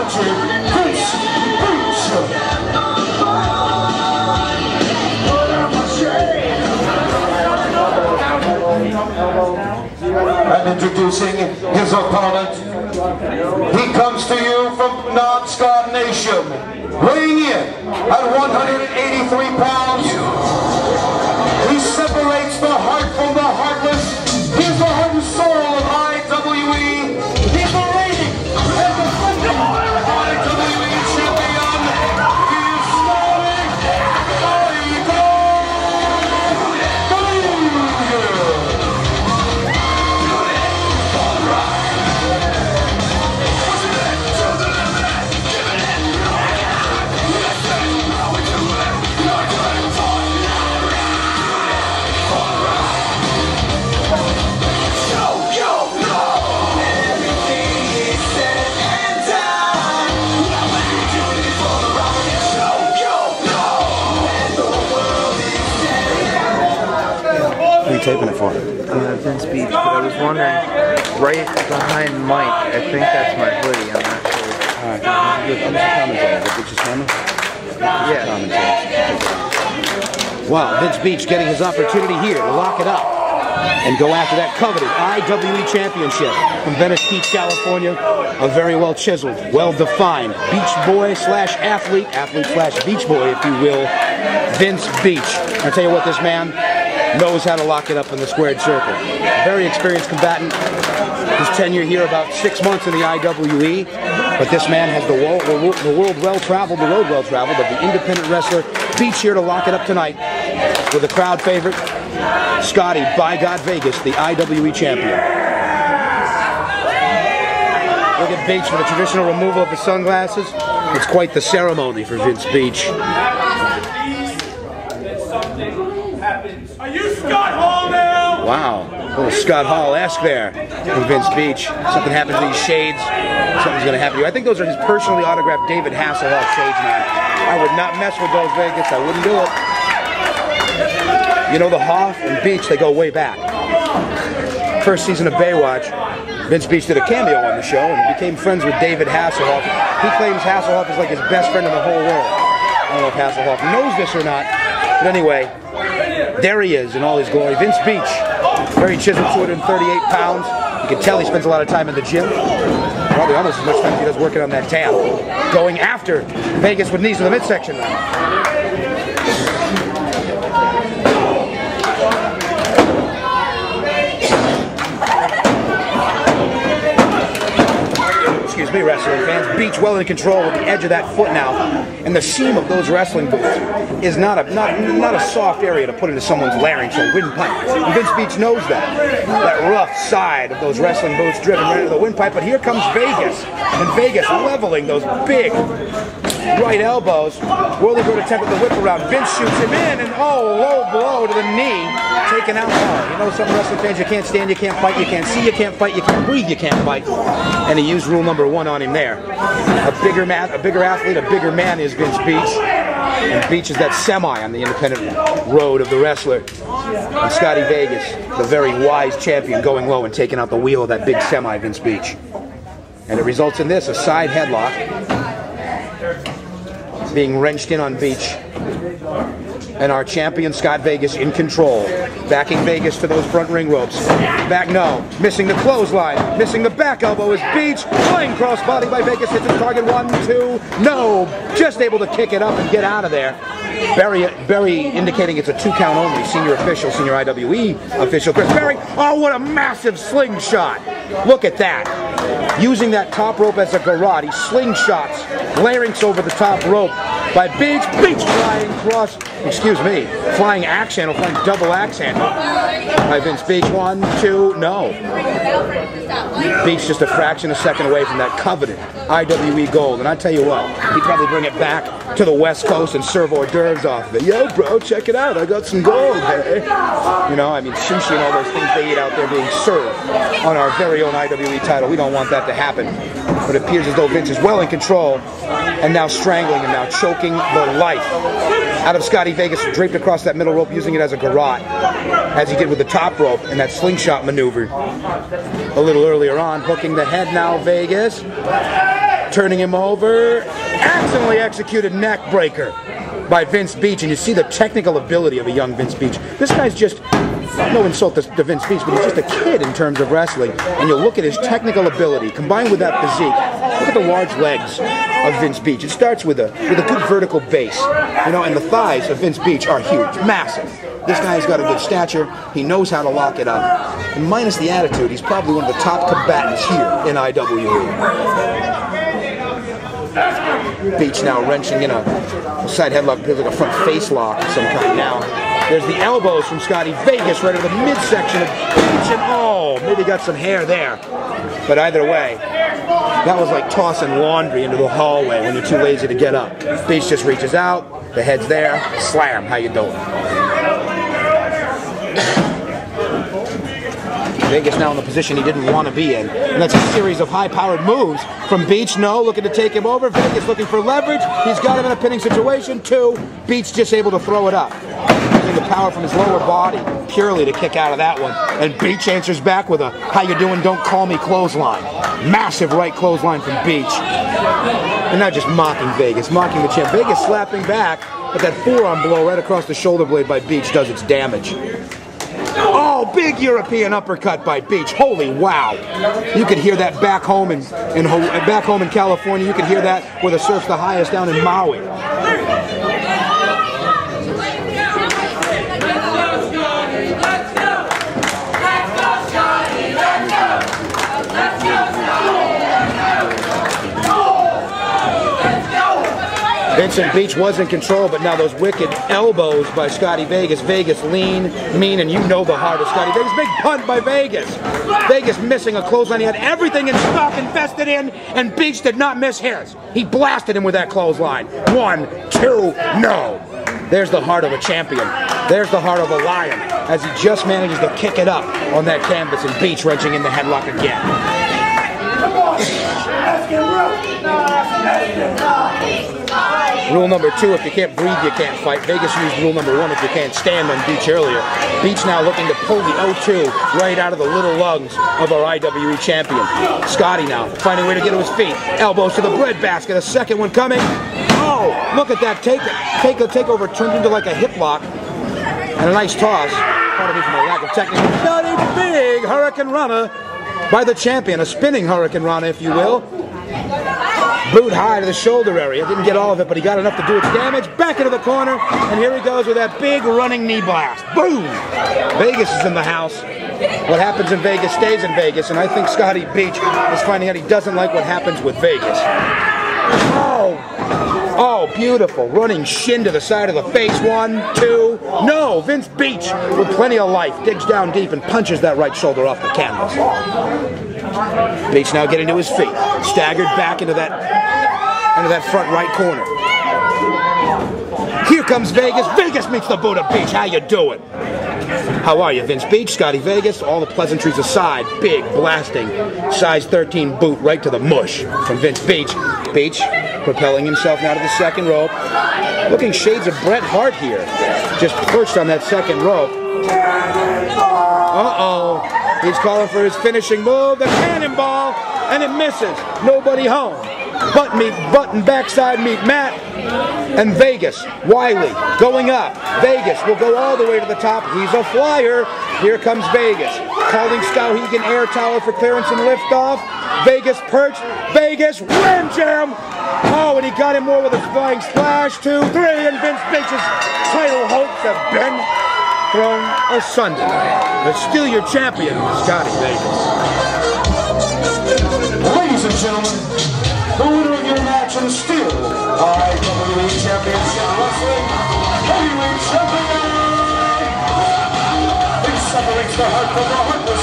Captain Vince Beach. And introducing his opponent, he comes to you from non-Scott Nation, weighing in at 183 pounds. He separates the heart from the heartless. He's the heart and soul of IWE. He's the reigning and defending IWE champion. He is Scotty taping it for? Vince Beach, but I was wondering, right behind Mike, I think that's my hoodie, I'm not sure. Alright, good. I'm just commentating. Is that Beach's camera? Yeah. Wow, Vince Beach getting his opportunity here to lock it up and go after that coveted IWE Championship from Venice Beach, California. A very well chiseled, well defined beach boy slash athlete, athlete slash beach boy, if you will, Vince Beach. I tell you what, this man knows how to lock it up in the squared circle. Very experienced combatant. His tenure here about 6 months in the IWE, but this man has the road well traveled of the independent wrestler Beach here to lock it up tonight with a crowd favorite, Scotty by God Vegas, the IWE champion. Look at Beach for the traditional removal of the sunglasses. It's quite the ceremony for Vince Beach. Are you Scott Hall now? Wow, a little Scott Hall-esque there from Vince Beach. Something happens to these shades, something's going to happen to you. I think those are his personally autographed David Hasselhoff shades, man. I would not mess with those, Vegas. I wouldn't do it. You know, the Hoff and Beach, they go way back. First season of Baywatch, Vince Beach did a cameo on the show and became friends with David Hasselhoff. He claims Hasselhoff is like his best friend in the whole world. I don't know if Hasselhoff knows this or not, but anyway, there he is in all his glory. Vince Beach, very chiseled, 238 pounds. You can tell he spends a lot of time in the gym. Probably almost as much time as he does working on that tan. Going after Vegas with knees in the midsection now. Excuse me, wrestling fans. Beach well in control with the edge of that foot now, and the seam of those wrestling boots is not a soft area to put into someone's larynx or windpipe. And Vince Beach knows that rough side of those wrestling boots driven right into the windpipe. But here comes Vegas, and Vegas leveling those big right elbows. Will he go to temper the whip around? Vince shoots him in, and low blow to the knee, taken out hard. You know, some wrestling fans, you can't stand, you can't fight, you can't see, you can't fight, you can't breathe, you can't fight. And he used rule number 1 on him there. A bigger athlete, a bigger man is Vince Beach. And Beach is that semi on the independent road of the wrestler. And Scotty Vegas, the very wise champion, going low and taking out the wheel of that big semi, Vince Beach. And it results in this, a side headlock being wrenched in on Beach. And our champion, Scott Vegas, in control. Backing Vegas to those front ring ropes. Back, no. Missing the clothesline. Missing the back elbow is Beach. Flying crossbody by Vegas. Hits the target. 1, 2. No. Just able to kick it up and get out of there. Berry indicating it's a 2 count only. Senior IWE official, Chris Berry. Oh, what a massive slingshot. Look at that. Using that top rope as a garrote. He slingshots larynx over the top rope by Beach. Beach flying cross, flying axe handle, flying double axe handle by Vince Beach. 1, 2, no. Beach just a fraction of a second away from that coveted IWE gold. And I tell you what, he'd probably bring it back to the West Coast and serve hors d'oeuvres off of it. Yo, bro, check it out. I got some gold, hey. You know, I mean, sushi and all those things they eat out there being served on our very own IWE title. We don't want that to happen. But it appears as though Vince is well in control and now strangling him, now choking the life out of Scotty Vegas, draped across that middle rope, using it as a garrote, as he did with the top rope in that slingshot maneuver a little earlier on. Hooking the head now, Vegas. turning him over. Accidentally executed neck breaker by Vince Beach, and you see the technical ability of a young Vince Beach. This guy's just, no insult to Vince Beach, but he's just a kid in terms of wrestling. And you look at his technical ability, combined with that physique. Look at the large legs of Vince Beach. It starts with a good vertical base, you know, and the thighs of Vince Beach are huge, massive. This guy's got a good stature. He knows how to lock it up. And minus the attitude, he's probably one of the top combatants here in IWE. Beach now wrenching in a side headlock, feels like a front face lock of some kind now. There's the elbows from Scotty Vegas right over the midsection of Beach, and oh, maybe got some hair there. But either way, that was like tossing laundry into the hallway when you're too lazy to get up. Beach just reaches out, the head's there, slam, how you doing? Vegas now in the position he didn't want to be in. And that's a series of high-powered moves from Beach. No, looking to take him over. Vegas looking for leverage. He's got him in a pinning situation. 2, Beach just able to throw it up. Using the power from his lower body purely to kick out of that one. And Beach answers back with a, how you doing, don't call me clothesline. Massive right clothesline from Beach. And not just mocking Vegas, mocking the champ. Vegas slapping back, but that forearm blow right across the shoulder blade by Beach does its damage. Oh, big European uppercut by Beach. Holy wow. You could hear that back home in California. You could hear that where the surf's the highest down in Maui. Vincent Beach was in control, but now those wicked elbows by Scotty Vegas. Vegas lean, mean, and you know the heart of Scotty Vegas. Big punt by Vegas. Vegas missing a clothesline. He had everything in stock invested in, and Beach did not miss his. He blasted him with that clothesline. 1, 2, no. There's the heart of a champion. There's the heart of a lion, as he just manages to kick it up on that canvas, and Beach wrenching in the headlock again. Rule number 2, if you can't breathe, you can't fight. Vegas used rule number 1, if you can't stand on Beach earlier. Beach now looking to pull the O2 right out of the little lungs of our IWE champion. Scotty now finding a way to get to his feet. Elbows to the breadbasket. A second one coming. Oh, look at that takeover turned into like a hip lock. And a nice toss. Pardon me for my lack of technique. Got a big Hurricane Rana by the champion. A spinning Hurricane Rana, if you will. Boot high to the shoulder area. Didn't get all of it, but he got enough to do its damage. Back into the corner, and here he goes with that big running knee blast. Boom! Vegas is in the house. What happens in Vegas stays in Vegas, and I think Scotty Beach is finding out he doesn't like what happens with Vegas. Oh, beautiful. Running shin to the side of the face. 1, 2. No, Vince Beach with plenty of life digs down deep and punches that right shoulder off the canvas. Beach now getting to his feet. Staggered back into that front right corner. Here comes Vegas. Vegas meets the boot of Beach. How you doing? How are you, Vince Beach? Scotty Vegas. All the pleasantries aside, big blasting size 13 boot right to the mush from Vince Beach. Beach propelling himself now to the second rope. Looking shades of Bret Hart here. Just perched on that second rope. Uh-oh. He's calling for his finishing move, the cannonball, and it misses. Nobody home. Button backside meet Matt, and Vegas, Wiley, going up. Vegas will go all the way to the top. He's a flyer. Here comes Vegas. Calling Skowhegan air tower for clearance and liftoff. Vegas perched. Vegas ram jam. Oh, and he got him more with a flying splash. 2, 3, and Vince Beach's title hopes have been thrown asunder. But still your champion, Scotty Vegas. Ladies and gentlemen, the winner of your match and still IWE Championship Wrestling Heavyweight Champion. He separates the heart from the heartless.